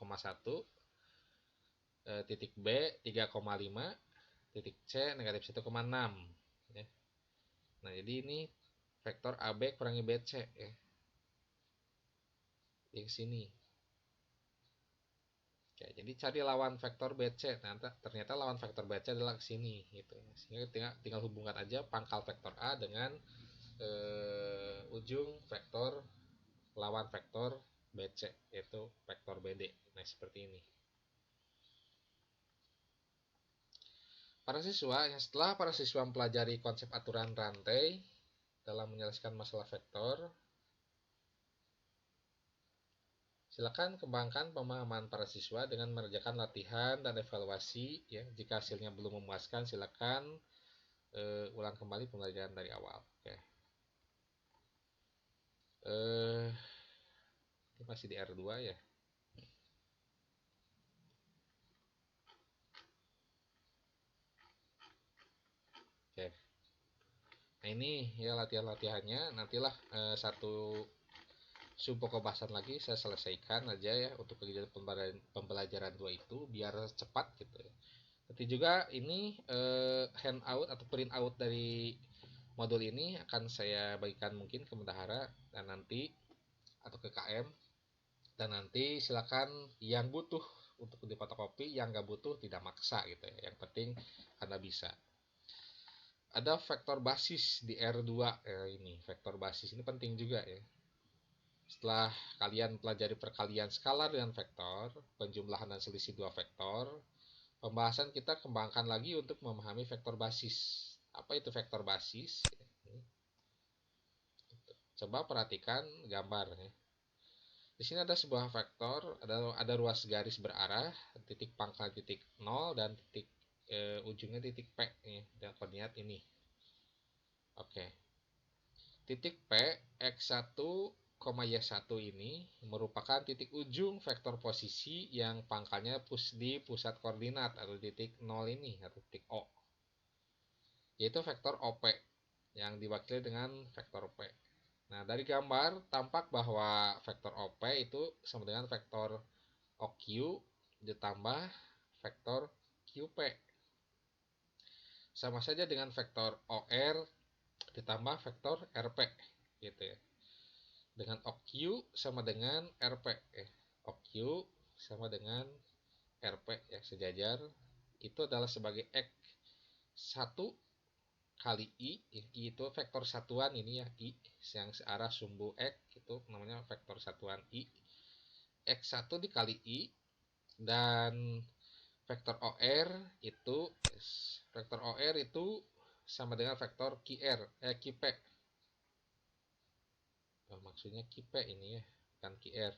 titik B 3,5, titik C negatif 1,6 ya. Nah, jadi ini vektor AB kurangi BC ya. Di sini. Oke, jadi cari lawan vektor BC. Nah, ternyata lawan vektor BC adalah ke sini gitu. Sehingga tinggal hubungkan aja pangkal vektor A dengan ujung vektor lawan vektor BC, yaitu vektor BD. Nah, seperti ini. Setelah para siswa mempelajari konsep aturan rantai dalam menyelesaikan masalah vektor, silakan kembangkan pemahaman para siswa dengan mengerjakan latihan dan evaluasi ya. Jika hasilnya belum memuaskan, silakan ulang kembali pembelajaran dari awal. Oke. Ini masih di R2 ya. Oke. Nah, ini ya latihan-latihannya. Nantilah satu pembahasan lagi saya selesaikan aja ya untuk kegiatan pembelajaran 2 itu biar cepat gitu ya. Nanti juga ini handout atau print out dari modul ini akan saya bagikan mungkin ke bendahara dan nanti atau ke KM, dan nanti silakan yang butuh untuk difotokopi, yang nggak butuh tidak maksa gitu ya. Yang penting Anda bisa. Ada vektor basis di R2 ini. Vektor basis ini penting juga ya. Setelah kalian pelajari perkalian skalar dengan vektor, penjumlahan dan selisih dua vektor, pembahasan kita kembangkan lagi untuk memahami vektor basis. Apa itu vektor basis? Coba perhatikan gambar ya. Di sini ada sebuah vektor, ada ruas garis berarah, titik pangkal titik 0 dan titik ujungnya titik P ya, dan koordinat ini. Oke. Titik P X1, Y1 ini merupakan titik ujung vektor posisi yang pangkalnya di pusat koordinat atau titik 0 ini atau titik O. Yaitu vektor OP yang diwakili dengan vektor P. Nah, dari gambar tampak bahwa vektor OP itu sama dengan vektor OQ ditambah vektor QP. Sama saja dengan vektor OR ditambah vektor RP gitu ya. Dengan OQ sama dengan RP ya. OQ sama dengan RP ya, sejajar. Itu adalah sebagai X1 kali I itu vektor satuan ini ya, I yang searah sumbu X itu namanya vektor satuan I. X1 dikali I, dan vektor OR itu sama dengan vektor QP. Maksudnya QP ini ya, kan QR.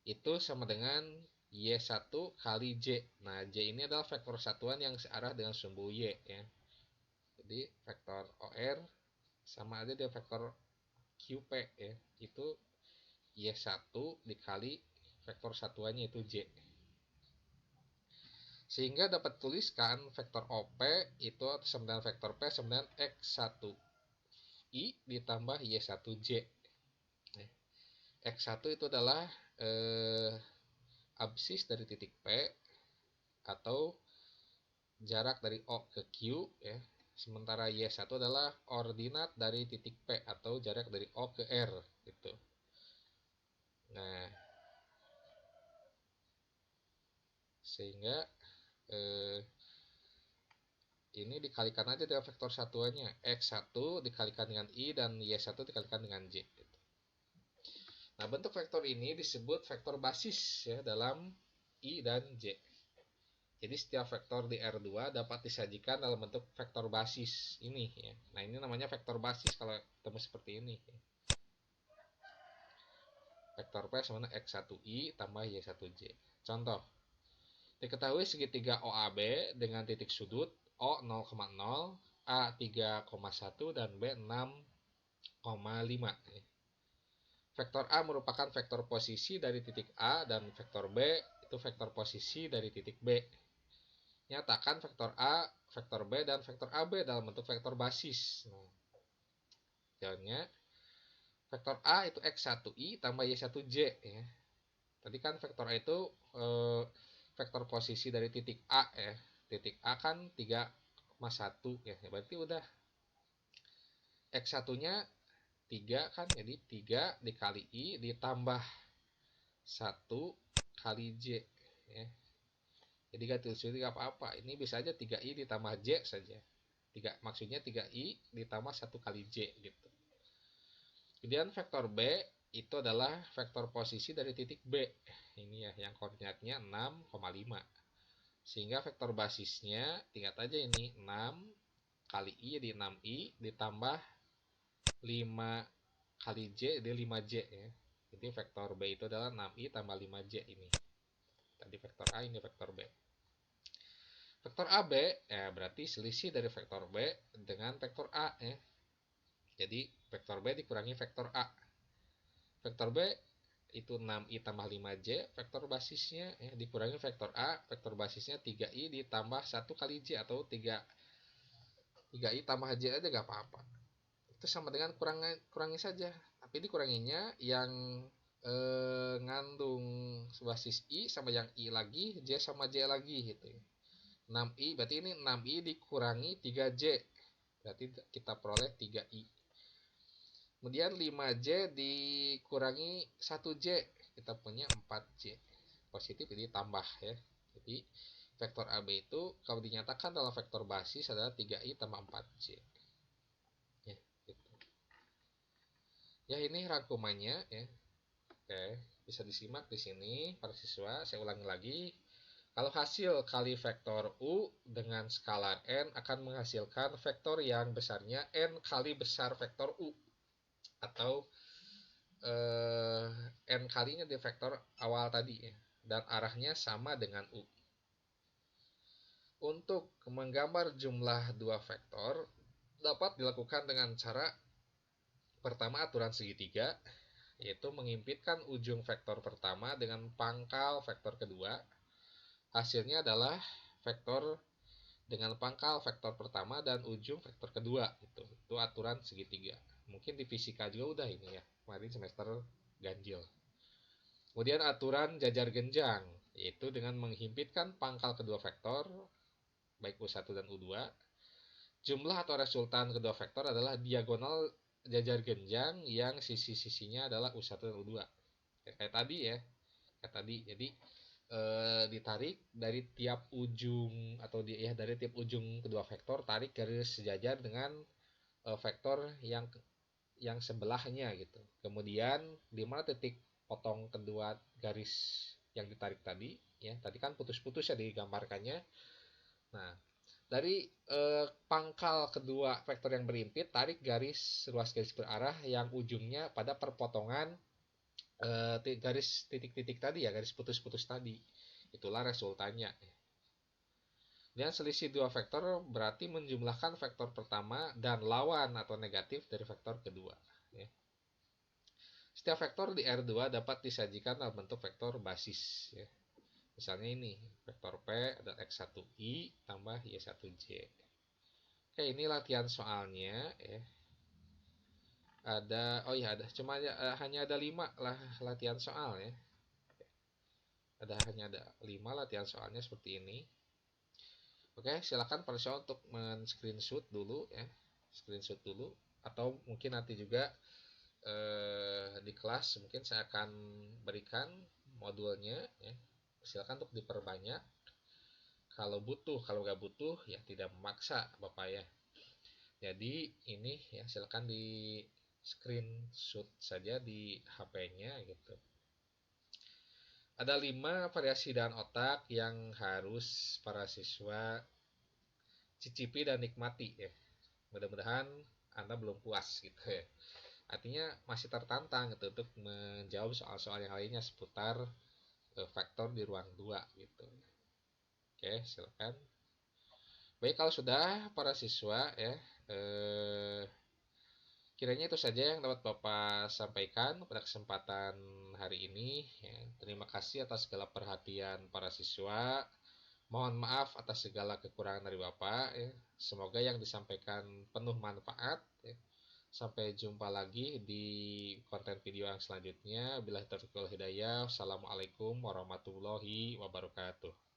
Itu sama dengan Y1 kali J. Nah, J ini adalah vektor satuan yang searah dengan sumbu Y ya. Jadi vektor OR sama aja dengan vektor QP ya. Itu Y1 dikali vektor satuannya itu J. Sehingga dapat tuliskan vektor OP itu sama dengan vektor P sama dengan X1I ditambah Y1J. X1 itu adalah absis dari titik P atau jarak dari O ke Q ya. Sementara Y1 adalah ordinat dari titik P atau jarak dari O ke R gitu. Nah, sehingga ini dikalikan aja dengan vektor satuannya. X1 dikalikan dengan I dan Y1 dikalikan dengan J gitu. Nah, bentuk vektor ini disebut vektor basis ya dalam I dan J. Jadi setiap vektor di R2 dapat disajikan dalam bentuk vektor basis ini ya. Nah, ini namanya vektor basis kalau ketemu seperti ini ya. Vektor P sama X1I tambah Y1J. Contoh, diketahui segitiga OAB dengan titik sudut O 0,0, A 3,1 dan B 6,5. Vektor A merupakan vektor posisi dari titik A dan vektor B itu vektor posisi dari titik B. Nyatakan vektor A, vektor B, dan vektor AB dalam bentuk vektor basis. Nah, jawabannya vektor A itu X1I tambah Y1J ya. Tadi kan vektor A itu vektor posisi dari titik A ya. Titik A kan 3,1 ya. Berarti udah X1-nya 3 kan, jadi 3 dikali I ditambah 1 kali J ya. Jadi gak tulis gak apa-apa. Ini bisa aja 3I ditambah J saja. Maksudnya 3I ditambah 1 kali J gitu. Kemudian vektor B itu adalah vektor posisi dari titik B. Ini ya yang koordinatnya 6,5. Sehingga vektor basisnya ingat aja ini 6 kali I jadi 6I ditambah 5 kali J jadi 5J ya. Jadi vektor B itu adalah 6I tambah 5J ini. Tadi vektor A, ini vektor B. Vektor AB ya berarti selisih dari vektor B dengan vektor A ya. Jadi vektor B dikurangi vektor A. Vektor B itu 6I tambah 5J, vektor basisnya ya, dikurangi vektor A, vektor basisnya 3I ditambah 1 kali J atau 3I tambah J aja gak apa-apa. Itu sama dengan kurangi saja. Tapi dikuranginya yang ngandung basis I sama yang I lagi, J sama J lagi gitu ya. 6I berarti ini 6I dikurangi 3J. Berarti kita peroleh 3I. Kemudian 5J dikurangi 1J. Kita punya 4J. Positif jadi tambah ya. Jadi vektor AB itu kalau dinyatakan dalam vektor basis adalah 3I tambah 4J. Ya, gitu. Ya, ini rangkumannya ya. Oke, bisa disimak di sini para siswa. Saya ulangi lagi. Kalau hasil kali vektor U dengan skalar N akan menghasilkan vektor yang besarnya N kali besar vektor U. Atau N kalinya di vektor awal tadi ya. Dan arahnya sama dengan U. Untuk menggambar jumlah dua vektor dapat dilakukan dengan cara pertama aturan segitiga, yaitu mengimpitkan ujung vektor pertama dengan pangkal vektor kedua. Hasilnya adalah vektor dengan pangkal vektor pertama dan ujung vektor kedua. Itu aturan segitiga. Mungkin di fisika juga udah ini ya. Kemarin semester ganjil. Kemudian aturan jajar genjang, yaitu dengan menghimpitkan pangkal kedua vektor, baik U1 dan U2. Jumlah atau resultan kedua vektor adalah diagonal jajar genjang yang sisi-sisinya adalah U1 dan U2. Kayak tadi ya. Kayak tadi. Jadi ditarik dari tiap ujung atau dari tiap ujung kedua vektor, tarik garis sejajar dengan vektor yang sebelahnya gitu. Kemudian di mana titik potong kedua garis yang ditarik tadi, ya tadi kan putus-putus ya digambarkannya. Nah, dari pangkal kedua vektor yang berimpit, tarik ruas garis berarah yang ujungnya pada perpotongan garis titik-titik tadi ya, garis putus-putus tadi. Itulah resultannya. Dan selisih dua vektor berarti menjumlahkan vektor pertama dan lawan atau negatif dari vektor kedua. Ya. Setiap vektor di R2 dapat disajikan dalam bentuk vektor basis. Ya. Misalnya ini, vektor P adalah X1I tambah Y1J. Oke, ini latihan soalnya. Ya. Hanya ada 5 lah latihan soal ya. Hanya ada 5 latihan soalnya seperti ini. Oke, silakan para siswa untuk men-screenshot dulu ya. Screenshot dulu atau mungkin nanti juga di kelas mungkin saya akan berikan modulnya ya. Silakan untuk diperbanyak. Kalau nggak butuh ya tidak memaksa Bapak ya. Jadi ini ya silakan di screenshot saja di HP-nya gitu. Ada 5 variasi dan otak yang harus para siswa cicipi dan nikmati ya. Mudah-mudahan Anda belum puas gitu ya. Artinya masih tertantang gitu untuk menjawab soal-soal yang lainnya seputar vektor di ruang 2 gitu. Oke, silakan. Baik, kalau sudah para siswa ya, kiranya itu saja yang dapat Bapak sampaikan pada kesempatan hari ini. Ya, terima kasih atas segala perhatian para siswa. Mohon maaf atas segala kekurangan dari Bapak. Ya. Semoga yang disampaikan penuh manfaat. Ya. Sampai jumpa lagi di konten video yang selanjutnya. Billahi taufiq wal hidayah. Wassalamualaikum warahmatullahi wabarakatuh.